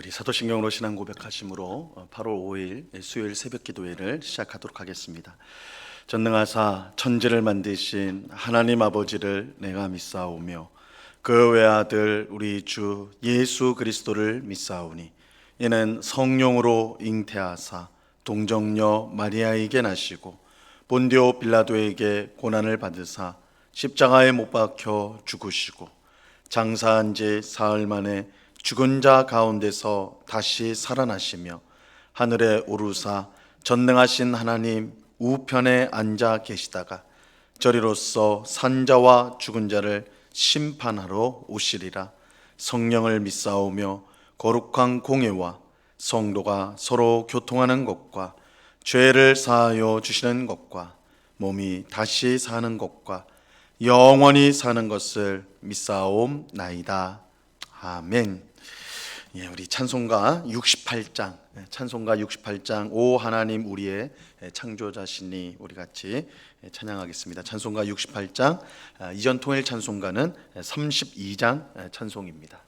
우리 사도신경으로 신앙 고백하심으로 8월 5일 수요일 새벽 기도회를 시작하도록 하겠습니다. 전능하사 천지를 만드신 하나님 아버지를 내가 믿사오며 그 외아들 우리 주 예수 그리스도를 믿사오니 이는 성령으로 잉태하사 동정녀 마리아에게 나시고 본디오 빌라도에게 고난을 받으사 십자가에 못 박혀 죽으시고 장사한 지 사흘 만에 죽은 자 가운데서 다시 살아나시며 하늘에 오르사 전능하신 하나님 우편에 앉아 계시다가 저리로서 산자와 죽은 자를 심판하러 오시리라. 성령을 믿사오며 거룩한 공예와 성도가 서로 교통하는 것과 죄를 사하여 주시는 것과 몸이 다시 사는 것과 영원히 사는 것을 믿사옵나이다. 아멘. 우리 찬송가 68장 오 하나님 우리의 창조자시니 우리 같이 찬양하겠습니다. 찬송가 68장 이전 통일 찬송가는 32장 찬송입니다.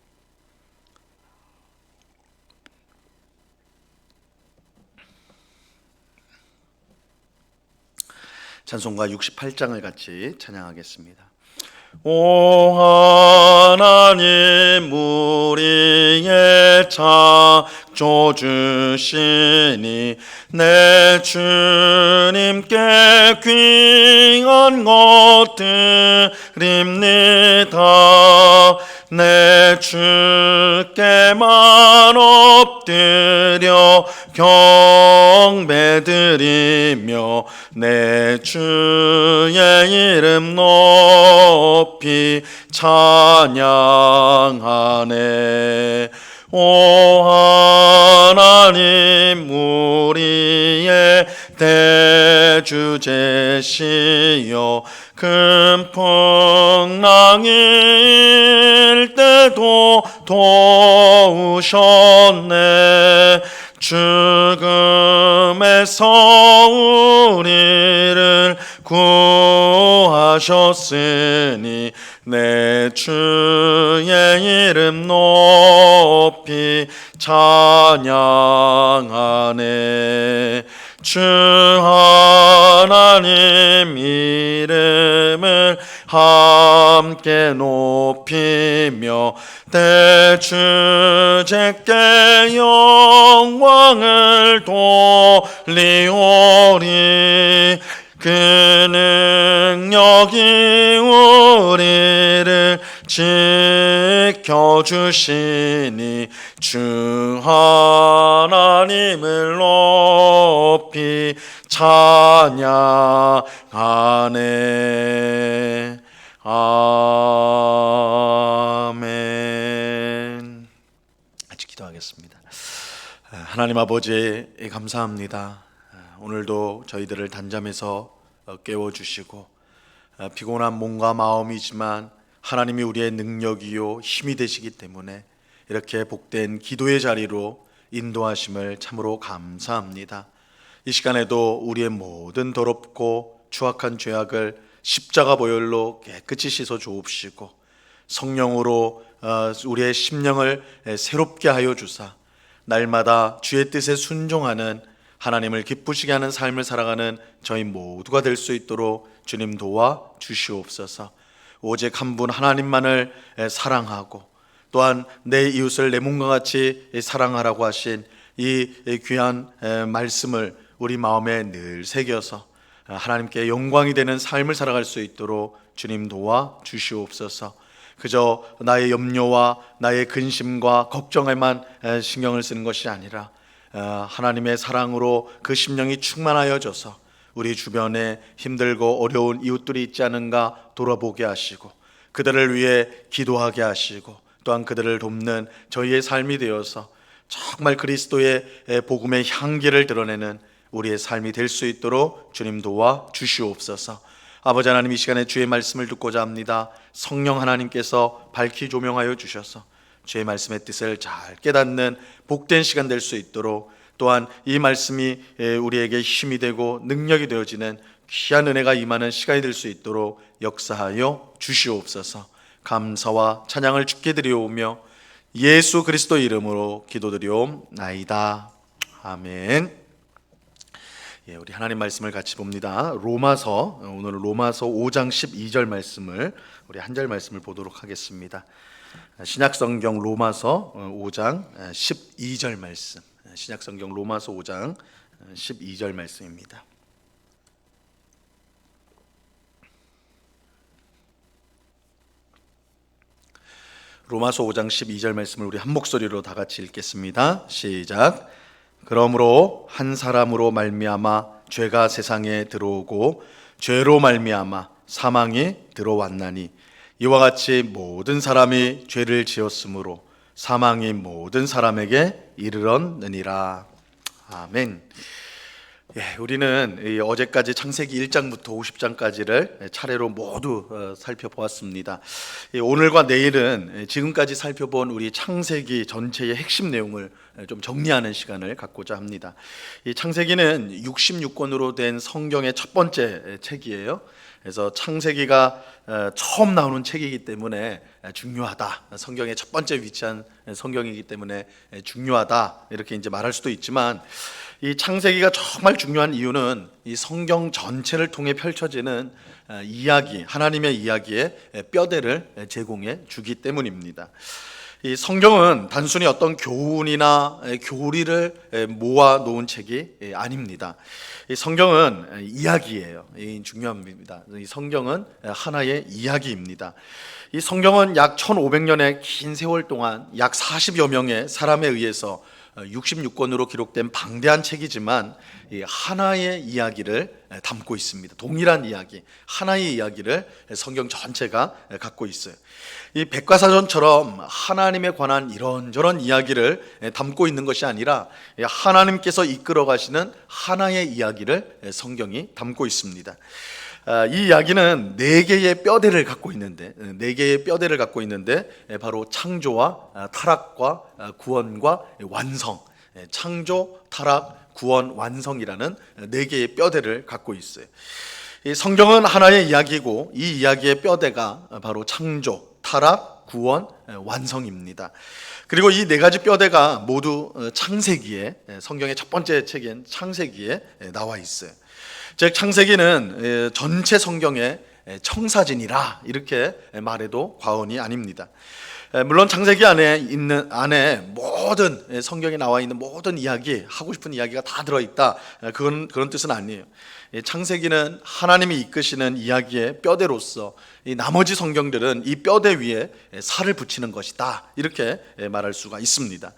찬송가 68장을 같이 찬양하겠습니다. 오 하나님 우리의 창조주시니 내 주님께 귀한 것드립니다. 내 주께만 엎드려 경배드리며 내 주의 이름 높이 찬양하네. 오 하나님 우리의 대주제시여 큰 풍랑일 때도 도우셨네. 죽음에서 우리를 구하셨으니 내 주의 이름 높이 찬양하네. 주 하나님 이름을 함께 높이며 대주제께 영광을 돌리오리. 그 능력이 우리를 지켜주시니 주 하나님을 높이 찬양하네. 아멘. 같이 기도하겠습니다. 하나님 아버지 감사합니다. 오늘도 저희들을 단잠에서 깨워주시고 피곤한 몸과 마음이지만 하나님이 우리의 능력이요 힘이 되시기 때문에 이렇게 복된 기도의 자리로 인도하심을 참으로 감사합니다. 이 시간에도 우리의 모든 더럽고 추악한 죄악을 십자가 보혈로 깨끗이 씻어 주옵시고 성령으로 우리의 심령을 새롭게 하여 주사 날마다 주의 뜻에 순종하는 하나님을 기쁘시게 하는 삶을 살아가는 저희 모두가 될 수 있도록 주님 도와 주시옵소서. 오직 한 분 하나님만을 사랑하고 또한 내 이웃을 내 몸과 같이 사랑하라고 하신 이 귀한 말씀을 우리 마음에 늘 새겨서 하나님께 영광이 되는 삶을 살아갈 수 있도록 주님 도와 주시옵소서. 그저 나의 염려와 나의 근심과 걱정에만 신경을 쓰는 것이 아니라 하나님의 사랑으로 그 심령이 충만하여져서 우리 주변에 힘들고 어려운 이웃들이 있지 않은가 돌아보게 하시고 그들을 위해 기도하게 하시고 또한 그들을 돕는 저희의 삶이 되어서 정말 그리스도의 복음의 향기를 드러내는 우리의 삶이 될 수 있도록 주님 도와 주시옵소서. 아버지 하나님, 이 시간에 주의 말씀을 듣고자 합니다. 성령 하나님께서 밝히 조명하여 주셔서 주의 말씀의 뜻을 잘 깨닫는 복된 시간 될 수 있도록, 또한 이 말씀이 우리에게 힘이 되고 능력이 되어지는 귀한 은혜가 임하는 시간이 될 수 있도록 역사하여 주시옵소서. 감사와 찬양을 주께 드리오며 예수 그리스도 이름으로 기도드리옵나이다. 아멘. 우리 하나님 말씀을 같이 봅니다. 오늘 로마서 5장 12절 말씀을 우리 한 절 말씀을 보도록 하겠습니다. 신약성경 로마서 5장 12절 말씀. 신약성경 로마서 5장 12절 말씀입니다. 로마서 5장 12절 말씀을 우리 한 목소리로 다 같이 읽겠습니다. 시작. 그러므로 한 사람으로 말미암아 죄가 세상에 들어오고 죄로 말미암아 사망이 들어왔나니 이와 같이 모든 사람이 죄를 지었으므로 사망이 모든 사람에게 이르렀느니라. 아멘. 우리는 어제까지 창세기 1장부터 50장까지를 차례로 모두 살펴보았습니다. 오늘과 내일은 지금까지 살펴본 우리 창세기 전체의 핵심 내용을 좀 정리하는 시간을 갖고자 합니다. 이 창세기는 66권으로 된 성경의 첫 번째 책이에요. 그래서 창세기가 처음 나오는 책이기 때문에 중요하다. 성경의 첫 번째 위치한 성경이기 때문에 중요하다. 이렇게 이제 말할 수도 있지만 이 창세기가 정말 중요한 이유는 이 성경 전체를 통해 펼쳐지는 이야기, 하나님의 이야기의 뼈대를 제공해 주기 때문입니다. 이 성경은 단순히 어떤 교훈이나 교리를 모아 놓은 책이 아닙니다. 이 성경은 이야기예요. 이 중요합니다. 이 성경은 하나의 이야기입니다. 이 성경은 약 1500년의 긴 세월 동안 약 40여 명의 사람에 의해서 66권으로 기록된 방대한 책이지만 하나의 이야기를 담고 있습니다. 동일한 이야기, 하나의 이야기를 성경 전체가 갖고 있어요. 이 백과사전처럼 하나님에 관한 이런저런 이야기를 담고 있는 것이 아니라 하나님께서 이끌어 가시는 하나의 이야기를 성경이 담고 있습니다. 이 이야기는 네 개의 뼈대를 갖고 있는데, 바로 창조와 타락과 구원과 완성, 창조, 타락, 구원, 완성이라는 네 개의 뼈대를 갖고 있어요. 이 성경은 하나의 이야기고 이 이야기의 뼈대가 바로 창조, 타락, 구원, 완성입니다. 그리고 이 네 가지 뼈대가 모두 창세기에, 성경의 첫 번째 책인 창세기에 나와 있어요. 즉 창세기는 전체 성경의 청사진이라 이렇게 말해도 과언이 아닙니다. 물론 창세기 안에 모든 성경에 나와 있는 모든 이야기, 하고 싶은 이야기가 다 들어있다, 그런 뜻은 아니에요. 창세기는 하나님이 이끄시는 이야기의 뼈대로서 이 나머지 성경들은 이 뼈대 위에 살을 붙이는 것이다, 이렇게 말할 수가 있습니다.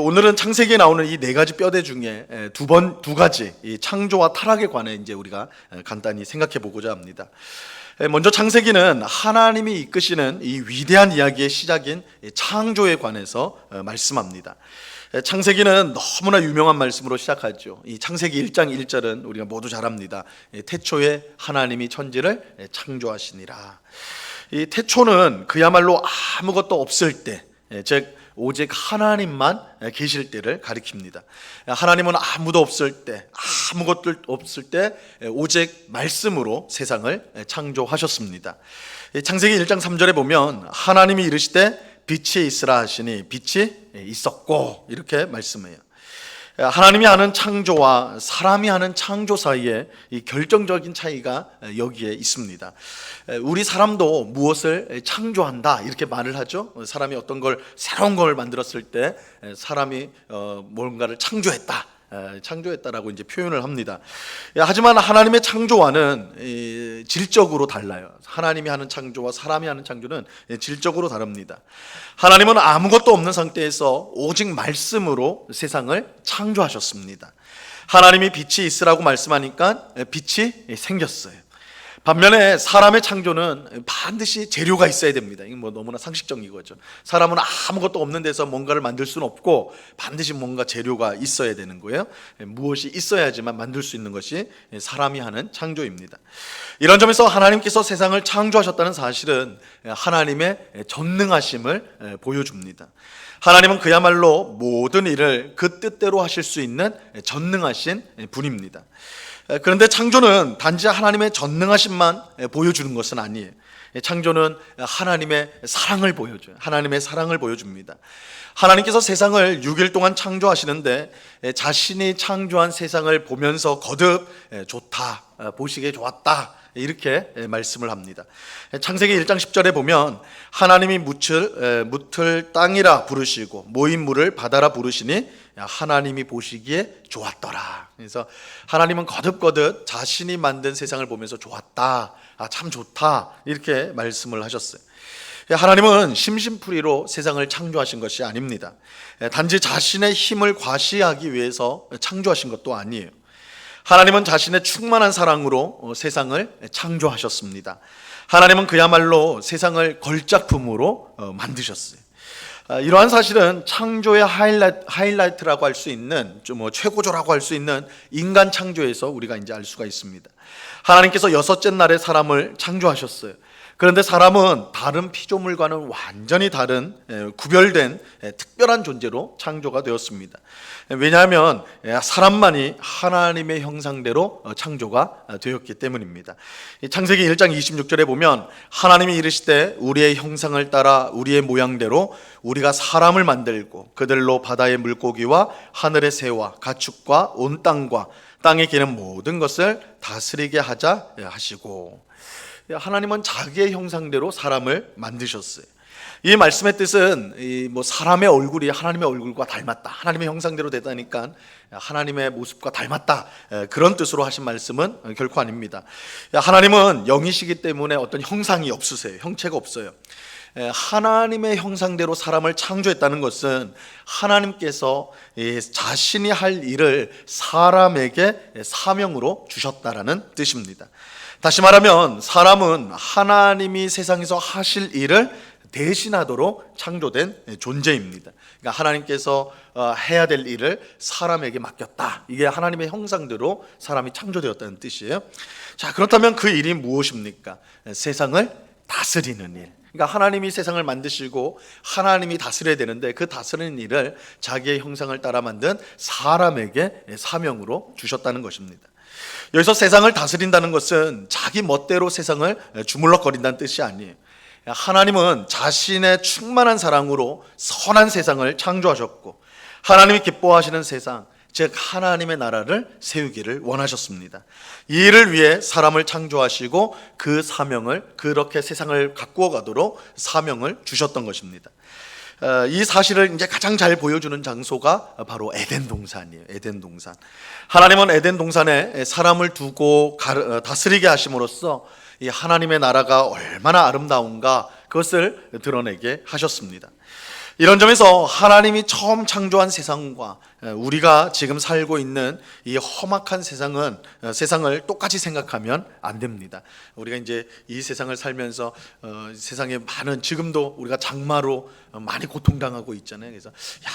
오늘은 창세기에 나오는 이 네 가지 뼈대 중에 두 가지, 이 창조와 타락에 관해 이제 우리가 간단히 생각해 보고자 합니다. 먼저 창세기는 하나님이 이끄시는 이 위대한 이야기의 시작인 창조에 관해서 말씀합니다. 창세기는 너무나 유명한 말씀으로 시작하죠. 이 창세기 1장 1절은 우리가 모두 잘 압니다. 태초에 하나님이 천지를 창조하시니라. 이 태초는 그야말로 아무것도 없을 때, 즉 오직 하나님만 계실 때를 가리킵니다. 하나님은 아무도 없을 때, 아무것도 없을 때 오직 말씀으로 세상을 창조하셨습니다. 창세기 1장 3절에 보면 하나님이 이르시되 빛이 있으라 하시니 빛이 있었고, 이렇게 말씀해요. 하나님이 하는 창조와 사람이 하는 창조 사이에 이 결정적인 차이가 여기에 있습니다. 우리 사람도 무엇을 창조한다 이렇게 말을 하죠. 사람이 어떤 걸, 새로운 걸 만들었을 때 사람이 뭔가를 창조했다라고 이제 표현을 합니다. 하지만 하나님의 창조와는 질적으로 달라요. 하나님이 하는 창조와 사람이 하는 창조는 질적으로 다릅니다. 하나님은 아무것도 없는 상태에서 오직 말씀으로 세상을 창조하셨습니다. 하나님이 빛이 있으라고 말씀하니까 빛이 생겼어요. 반면에 사람의 창조는 반드시 재료가 있어야 됩니다. 이건 뭐 너무나 상식적인 거죠. 사람은 아무것도 없는 데서 뭔가를 만들 수는 없고 반드시 뭔가 재료가 있어야 되는 거예요. 무엇이 있어야지만 만들 수 있는 것이 사람이 하는 창조입니다. 이런 점에서 하나님께서 세상을 창조하셨다는 사실은 하나님의 전능하심을 보여줍니다. 하나님은 그야말로 모든 일을 그 뜻대로 하실 수 있는 전능하신 분입니다. 그런데 창조는 단지 하나님의 전능하심만 보여주는 것은 아니에요. 창조는 하나님의 사랑을 보여줘요. 하나님의 사랑을 보여줍니다. 하나님께서 세상을 6일 동안 창조하시는데 자신이 창조한 세상을 보면서 거듭 좋다, 보시기에 좋았다, 이렇게 말씀을 합니다. 창세기 1장 10절에 보면 하나님이 묻을 땅이라 부르시고 모인 물을 바다라 부르시니 하나님이 보시기에 좋았더라. 그래서 하나님은 거듭거듭 자신이 만든 세상을 보면서 좋았다, 참 좋다, 이렇게 말씀을 하셨어요. 하나님은 심심풀이로 세상을 창조하신 것이 아닙니다. 단지 자신의 힘을 과시하기 위해서 창조하신 것도 아니에요. 하나님은 자신의 충만한 사랑으로 세상을 창조하셨습니다. 하나님은 그야말로 세상을 걸작품으로 만드셨어요. 이러한 사실은 창조의 하이라이트라고 할 수 있는, 최고조라고 할 수 있는 인간 창조에서 우리가 이제 알 수가 있습니다. 하나님께서 6째 날에 사람을 창조하셨어요. 그런데 사람은 다른 피조물과는 완전히 다른 구별된 특별한 존재로 창조가 되었습니다. 왜냐하면 사람만이 하나님의 형상대로 창조가 되었기 때문입니다. 창세기 1장 26절에 보면 하나님이 이르시되 우리의 형상을 따라 우리의 모양대로 우리가 사람을 만들고 그들로 바다의 물고기와 하늘의 새와 가축과 온 땅과 땅에 기는 모든 것을 다스리게 하자 하시고, 하나님은 자기의 형상대로 사람을 만드셨어요. 이 말씀의 뜻은 사람의 얼굴이 하나님의 얼굴과 닮았다, 하나님의 형상대로 되다니까 하나님의 모습과 닮았다, 그런 뜻으로 하신 말씀은 결코 아닙니다. 하나님은 영이시기 때문에 어떤 형상이 없으세요. 형체가 없어요. 하나님의 형상대로 사람을 창조했다는 것은 하나님께서 자신이 할 일을 사람에게 사명으로 주셨다라는 뜻입니다. 다시 말하면 사람은 하나님이 세상에서 하실 일을 대신하도록 창조된 존재입니다. 그러니까 하나님께서 해야 될 일을 사람에게 맡겼다, 이게 하나님의 형상대로 사람이 창조되었다는 뜻이에요. 자, 그렇다면 그 일이 무엇입니까? 세상을 다스리는 일. 그러니까 하나님이 세상을 만드시고 하나님이 다스려야 되는데 그 다스리는 일을 자기의 형상을 따라 만든 사람에게 사명으로 주셨다는 것입니다. 여기서 세상을 다스린다는 것은 자기 멋대로 세상을 주물럭거린다는 뜻이 아니에요. 하나님은 자신의 충만한 사랑으로 선한 세상을 창조하셨고 하나님이 기뻐하시는 세상, 즉 하나님의 나라를 세우기를 원하셨습니다. 이 일을 위해 사람을 창조하시고 그 사명을, 그렇게 세상을 가꾸어 가도록 사명을 주셨던 것입니다. 이 사실을 이제 가장 잘 보여주는 장소가 바로 에덴 동산이에요. 에덴 동산. 하나님은 에덴 동산에 사람을 두고 다스리게 하심으로써 이 하나님의 나라가 얼마나 아름다운가, 그것을 드러내게 하셨습니다. 이런 점에서 하나님이 처음 창조한 세상과 우리가 지금 살고 있는 이 험악한 세상을 똑같이 생각하면 안 됩니다. 우리가 이제 이 세상을 살면서 세상에 많은, 지금도 우리가 장마로 많이 고통당하고 있잖아요. 그래서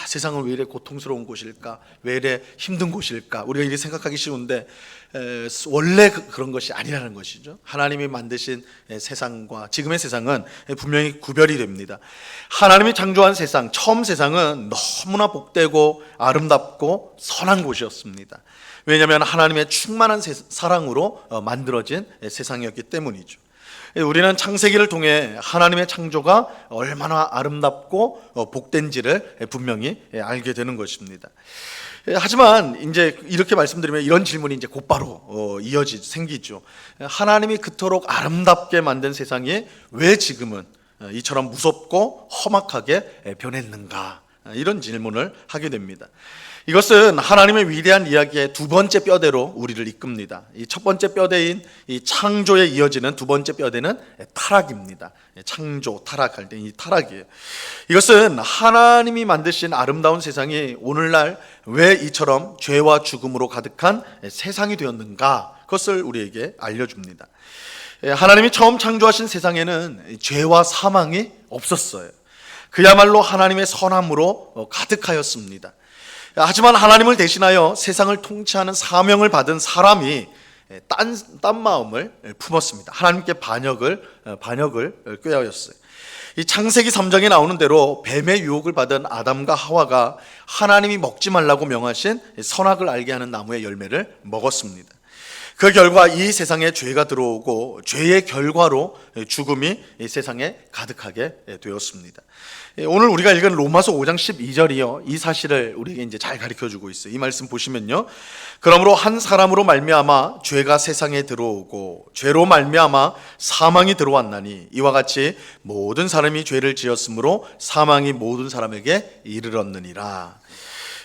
세상은 왜 이래 고통스러운 곳일까, 왜 이래 힘든 곳일까, 우리가 이렇게 생각하기 쉬운데 원래 그런 것이 아니라는 것이죠. 하나님이 만드신 세상과 지금의 세상은 분명히 구별이 됩니다. 하나님이 창조한 세상, 처음 세상은 너무나 복되고 아름답고 선한 곳이었습니다. 왜냐하면 하나님의 충만한 사랑으로 만들어진 세상이었기 때문이죠. 우리는 창세기를 통해 하나님의 창조가 얼마나 아름답고 복된지를 분명히 알게 되는 것입니다. 하지만 이제 이렇게 말씀드리면 이런 질문이 이제 곧바로 생기죠. 하나님이 그토록 아름답게 만든 세상이 왜 지금은 이처럼 무섭고 험악하게 변했는가, 이런 질문을 하게 됩니다. 이것은 하나님의 위대한 이야기의 두 번째 뼈대로 우리를 이끕니다. 이 첫 번째 뼈대인 이 창조에 이어지는 두 번째 뼈대는 타락입니다. 창조, 타락할 때 이 타락이에요. 이것은 하나님이 만드신 아름다운 세상이 오늘날 왜 이처럼 죄와 죽음으로 가득한 세상이 되었는가, 그것을 우리에게 알려줍니다. 하나님이 처음 창조하신 세상에는 죄와 사망이 없었어요. 그야말로 하나님의 선함으로 가득하였습니다. 하지만 하나님을 대신하여 세상을 통치하는 사명을 받은 사람이 딴 마음을 품었습니다. 하나님께 반역을 꾀하였어요. 이 창세기 3장에 나오는 대로 뱀의 유혹을 받은 아담과 하와가 하나님이 먹지 말라고 명하신 선악을 알게 하는 나무의 열매를 먹었습니다. 그 결과 이 세상에 죄가 들어오고 죄의 결과로 죽음이 이 세상에 가득하게 되었습니다. 오늘 우리가 읽은 로마서 5장 12절이요, 이 사실을 우리에게 이제 잘 가르쳐주고 있어요. 이 말씀 보시면요, 그러므로 한 사람으로 말미암아 죄가 세상에 들어오고 죄로 말미암아 사망이 들어왔나니 이와 같이 모든 사람이 죄를 지었으므로 사망이 모든 사람에게 이르렀느니라.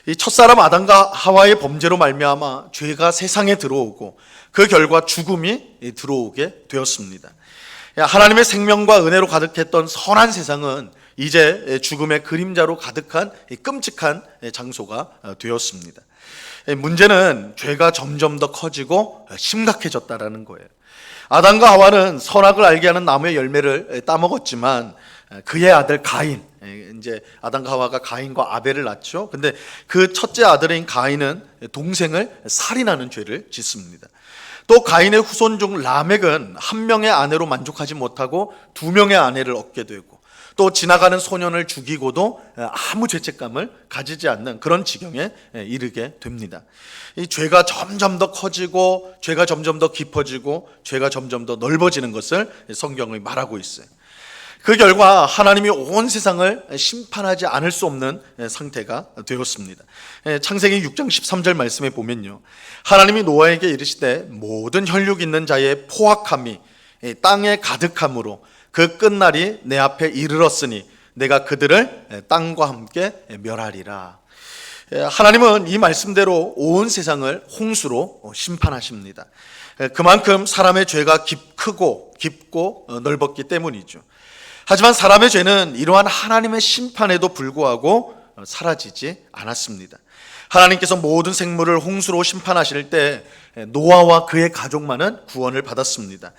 이 첫사람 아담과 하와의 범죄로 말미암아 죄가 세상에 들어오고 그 결과 죽음이 들어오게 되었습니다. 하나님의 생명과 은혜로 가득했던 선한 세상은 이제 죽음의 그림자로 가득한 끔찍한 장소가 되었습니다. 문제는 죄가 점점 더 커지고 심각해졌다라는 거예요. 아담과 하와는 선악을 알게 하는 나무의 열매를 따먹었지만 그의 아들 가인, 이제 아담과 하와가 가인과 아벨을 낳죠. 근데 그 첫째 아들인 가인은 동생을 살인하는 죄를 짓습니다. 또 가인의 후손 중 라멕은 한 명의 아내로 만족하지 못하고 두 명의 아내를 얻게 되고, 또 지나가는 소년을 죽이고도 아무 죄책감을 가지지 않는 그런 지경에 이르게 됩니다. 이 죄가 점점 더 커지고 죄가 점점 더 깊어지고 죄가 점점 더 넓어지는 것을 성경이 말하고 있어요. 그 결과 하나님이 온 세상을 심판하지 않을 수 없는 상태가 되었습니다. 창세기 6장 13절 말씀에 보면요, 하나님이 노아에게 이르시되 모든 혈육 있는 자의 포악함이 땅에 가득함으로 그 끝날이 내 앞에 이르렀으니 내가 그들을 땅과 함께 멸하리라. 하나님은 이 말씀대로 온 세상을 홍수로 심판하십니다. 그만큼 사람의 죄가 크고 깊고 넓었기 때문이죠. 하지만 사람의 죄는 이러한 하나님의 심판에도 불구하고 사라지지 않았습니다. 하나님께서 모든 생물을 홍수로 심판하실 때 노아와 그의 가족만은 구원을 받았습니다.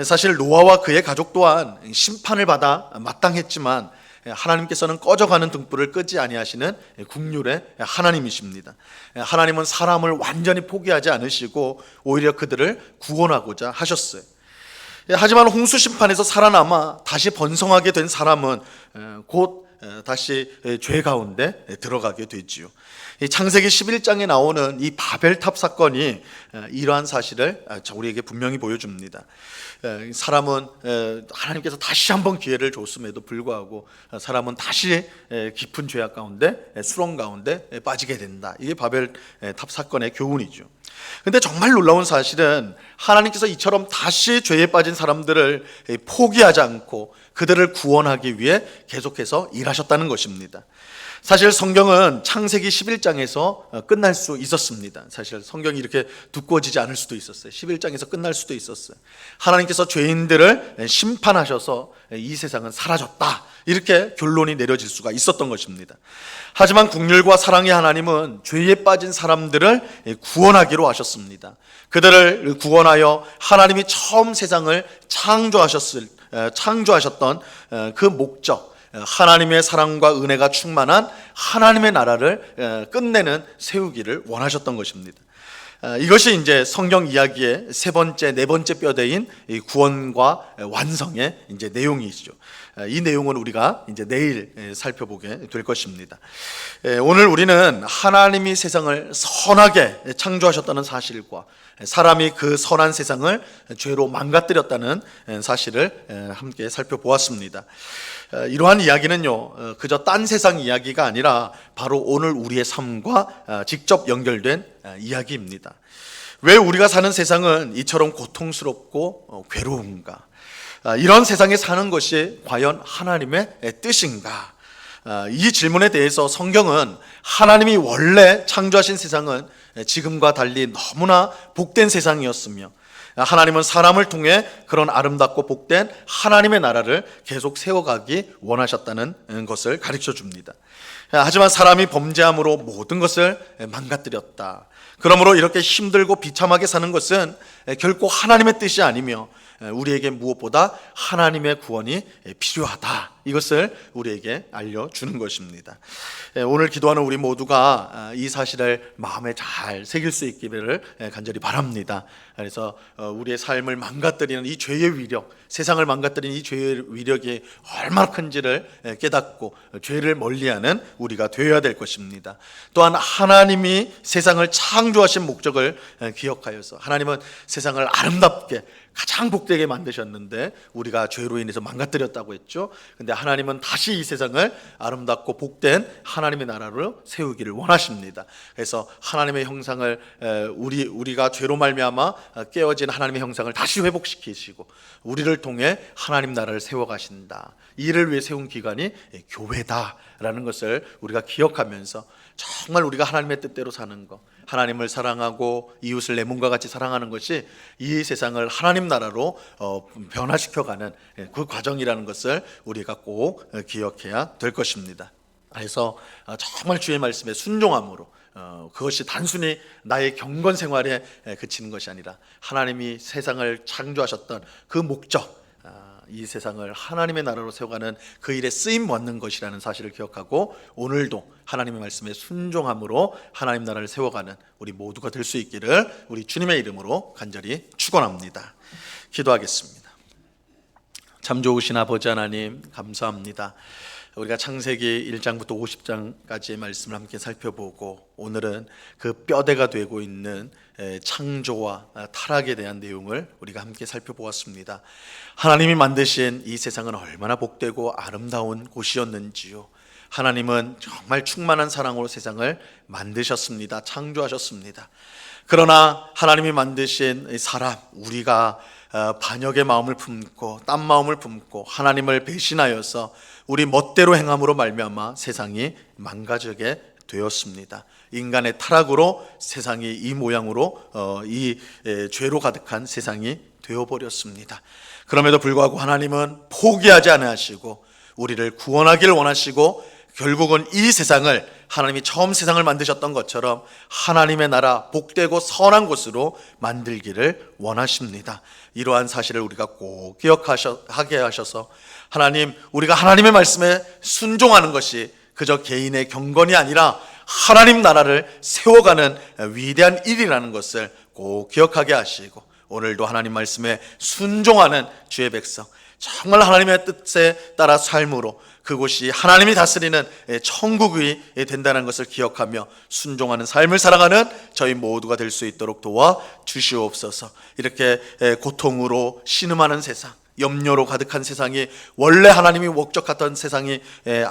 사실 노아와 그의 가족 또한 심판을 받아 마땅했지만 하나님께서는 꺼져가는 등불을 끄지 아니하시는 긍휼의 하나님이십니다. 하나님은 사람을 완전히 포기하지 않으시고 오히려 그들을 구원하고자 하셨어요. 하지만 홍수 심판에서 살아남아 다시 번성하게 된 사람은 곧 다시 죄 가운데 들어가게 되지요. 창세기 11장에 나오는 이 바벨탑 사건이 이러한 사실을 우리에게 분명히 보여줍니다. 사람은 하나님께서 다시 한번 기회를 줬음에도 불구하고 사람은 다시 깊은 죄악 가운데, 수렁 가운데 빠지게 된다. 이게 바벨탑 사건의 교훈이죠. 근데 정말 놀라운 사실은 하나님께서 이처럼 다시 죄에 빠진 사람들을 포기하지 않고 그들을 구원하기 위해 계속해서 일하셨다는 것입니다. 사실 성경은 창세기 11장에서 끝날 수 있었습니다. 사실 성경이 이렇게 두꺼워지지 않을 수도 있었어요. 11장에서 끝날 수도 있었어요. 하나님께서 죄인들을 심판하셔서 이 세상은 사라졌다, 이렇게 결론이 내려질 수가 있었던 것입니다. 하지만 긍휼과 사랑의 하나님은 죄에 빠진 사람들을 구원하기로 하셨습니다. 그들을 구원하여 하나님이 처음 세상을 창조하셨던 그 목적, 하나님의 사랑과 은혜가 충만한 하나님의 나라를 끝내는 세우기를 원하셨던 것입니다. 이것이 이제 성경 이야기의 세 번째, 네 번째 뼈대인 구원과 완성의 이제 내용이죠. 이 내용은 우리가 이제 내일 살펴보게 될 것입니다. 오늘 우리는 하나님이 세상을 선하게 창조하셨다는 사실과 사람이 그 선한 세상을 죄로 망가뜨렸다는 사실을 함께 살펴보았습니다. 이러한 이야기는요, 그저 딴 세상 이야기가 아니라 바로 오늘 우리의 삶과 직접 연결된 이야기입니다. 왜 우리가 사는 세상은 이처럼 고통스럽고 괴로운가? 이런 세상에 사는 것이 과연 하나님의 뜻인가? 이 질문에 대해서 성경은 하나님이 원래 창조하신 세상은 지금과 달리 너무나 복된 세상이었으며 하나님은 사람을 통해 그런 아름답고 복된 하나님의 나라를 계속 세워가기 원하셨다는 것을 가르쳐 줍니다. 하지만 사람이 범죄함으로 모든 것을 망가뜨렸다. 그러므로 이렇게 힘들고 비참하게 사는 것은 결코 하나님의 뜻이 아니며 우리에게 무엇보다 하나님의 구원이 필요하다, 이것을 우리에게 알려주는 것입니다. 오늘 기도하는 우리 모두가 이 사실을 마음에 잘 새길 수 있기를 간절히 바랍니다. 그래서 우리의 삶을 망가뜨리는 이 죄의 위력, 세상을 망가뜨리는 이 죄의 위력이 얼마나 큰지를 깨닫고 죄를 멀리하는 우리가 되어야 될 것입니다. 또한 하나님이 세상을 창조하신 목적을 기억하여서, 하나님은 세상을 아름답게 가장 복되게 만드셨는데 우리가 죄로 인해서 망가뜨렸다고 했죠. 근데 하나님은 다시 이 세상을 아름답고 복된 하나님의 나라로 세우기를 원하십니다. 그래서 하나님의 형상을 우리가 죄로 말미암아 깨어진 하나님의 형상을 다시 회복시키시고 우리를 통해 하나님 나라를 세워가신다. 이를 위해 세운 기관이 교회다라는 것을 우리가 기억하면서 정말 우리가 하나님의 뜻대로 사는 것, 하나님을 사랑하고 이웃을 내 몸과 같이 사랑하는 것이 이 세상을 하나님 나라로 변화시켜가는 그 과정이라는 것을 우리가 꼭 기억해야 될 것입니다. 그래서 정말 주의 말씀에 순종함으로, 그것이 단순히 나의 경건 생활에 그치는 것이 아니라 하나님이 세상을 창조하셨던 그 목적, 이 세상을 하나님의 나라로 세워가는 그 일에 쓰임 받는 것이라는 사실을 기억하고 오늘도 하나님의 말씀에 순종함으로 하나님 나라를 세워가는 우리 모두가 될 수 있기를 우리 주님의 이름으로 간절히 축원합니다. 기도하겠습니다. 참 좋으신 아버지 하나님, 감사합니다. 우리가 창세기 1장부터 50장까지의 말씀을 함께 살펴보고 오늘은 그 뼈대가 되고 있는 창조와 타락에 대한 내용을 우리가 함께 살펴보았습니다. 하나님이 만드신 이 세상은 얼마나 복되고 아름다운 곳이었는지요. 하나님은 정말 충만한 사랑으로 세상을 만드셨습니다. 창조하셨습니다. 그러나 하나님이 만드신 사람, 우리가 반역의 마음을 품고 딴 마음을 품고 하나님을 배신하여서 우리 멋대로 행함으로 말미암아 세상이 망가지게 되었습니다. 인간의 타락으로 세상이 이 모양으로 이 죄로 가득한 세상이 되어버렸습니다. 그럼에도 불구하고 하나님은 포기하지 않으시고 우리를 구원하기를 원하시고 결국은 이 세상을 하나님이 처음 세상을 만드셨던 것처럼 하나님의 나라, 복되고 선한 곳으로 만들기를 원하십니다. 이러한 사실을 우리가 꼭 기억하게 하셔서 하나님, 우리가 하나님의 말씀에 순종하는 것이 그저 개인의 경건이 아니라 하나님 나라를 세워가는 위대한 일이라는 것을 꼭 기억하게 하시고 오늘도 하나님 말씀에 순종하는 주의 백성, 정말 하나님의 뜻에 따라 삶으로 그곳이 하나님이 다스리는 천국이 된다는 것을 기억하며 순종하는 삶을 살아가는 저희 모두가 될 수 있도록 도와 주시옵소서. 이렇게 고통으로 신음하는 세상, 염려로 가득한 세상이 원래 하나님이 목적했던 세상이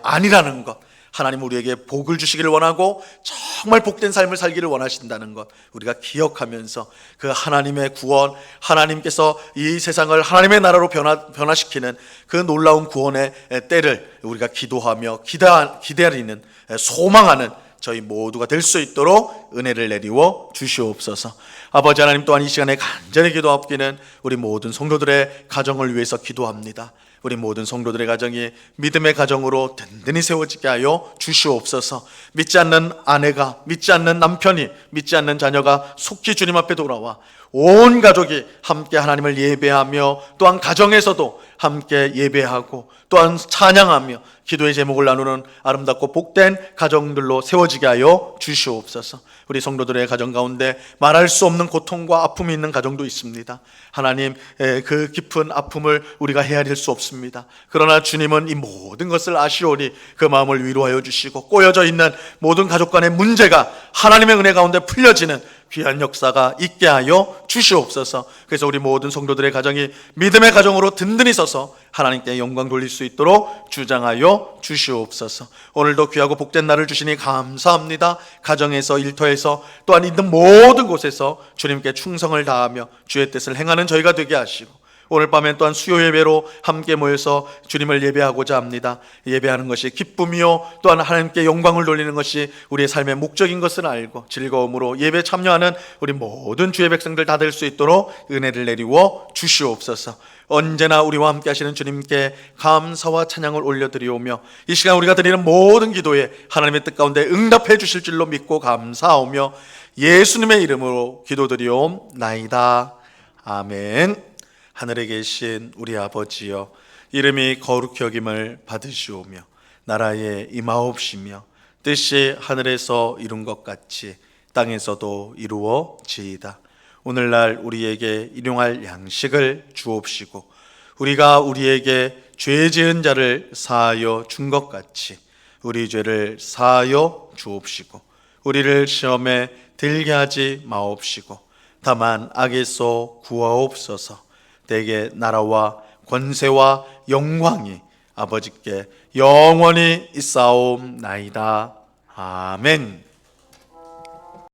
아니라는 것, 하나님 우리에게 복을 주시기를 원하고 정말 복된 삶을 살기를 원하신다는 것 우리가 기억하면서 그 하나님의 구원, 하나님께서 이 세상을 하나님의 나라로 변화시키는 그 놀라운 구원의 때를 우리가 기도하며 기다리는, 소망하는 저희 모두가 될 수 있도록 은혜를 내리워 주시옵소서. 아버지 하나님, 또한 이 시간에 간절히 기도하옵기는 우리 모든 성도들의 가정을 위해서 기도합니다. 우리 모든 성도들의 가정이 믿음의 가정으로 든든히 세워지게 하여 주시옵소서. 믿지 않는 아내가, 믿지 않는 남편이, 믿지 않는 자녀가 속히 주님 앞에 돌아와 온 가족이 함께 하나님을 예배하며 또한 가정에서도 함께 예배하고 또한 찬양하며 기도의 제목을 나누는 아름답고 복된 가정들로 세워지게 하여 주시옵소서. 우리 성도들의 가정 가운데 말할 수 없는 고통과 아픔이 있는 가정도 있습니다. 하나님, 그 깊은 아픔을 우리가 헤아릴 수 없습니다. 그러나 주님은 이 모든 것을 아시오니 그 마음을 위로하여 주시고 꼬여져 있는 모든 가족 간의 문제가 하나님의 은혜 가운데 풀려지는 귀한 역사가 있게 하여 주시옵소서. 그래서 우리 모든 성도들의 가정이 믿음의 가정으로 든든히 서서 하나님께 영광 돌릴 수 있도록 주장하여 주시옵소서. 오늘도 귀하고 복된 날을 주시니 감사합니다. 가정에서, 일터에서 또한 있는 모든 곳에서 주님께 충성을 다하며 주의 뜻을 행하는 저희가 되게 하시고 오늘 밤엔 또한 수요 예배로 함께 모여서 주님을 예배하고자 합니다. 예배하는 것이 기쁨이요 또한 하나님께 영광을 돌리는 것이 우리의 삶의 목적인 것을 알고 즐거움으로 예배 참여하는 우리 모든 주의 백성들 다 될 수 있도록 은혜를 내리워 주시옵소서. 언제나 우리와 함께 하시는 주님께 감사와 찬양을 올려드리오며 이 시간 우리가 드리는 모든 기도에 하나님의 뜻 가운데 응답해 주실 줄로 믿고 감사하오며 예수님의 이름으로 기도드리옵나이다. 아멘. 하늘에 계신 우리 아버지여, 이름이 거룩히 여김을 받으시오며 나라에 임하옵시며 뜻이 하늘에서 이룬 것 같이 땅에서도 이루어지이다. 오늘날 우리에게 일용할 양식을 주옵시고 우리가 우리에게 죄 지은 자를 사하여 준 것 같이 우리 죄를 사하여 주옵시고 우리를 시험에 들게 하지 마옵시고 다만 악에서 구하옵소서. 대개 나라와 권세와 영광이 아버지께 영원히 있사옵나이다. 아멘.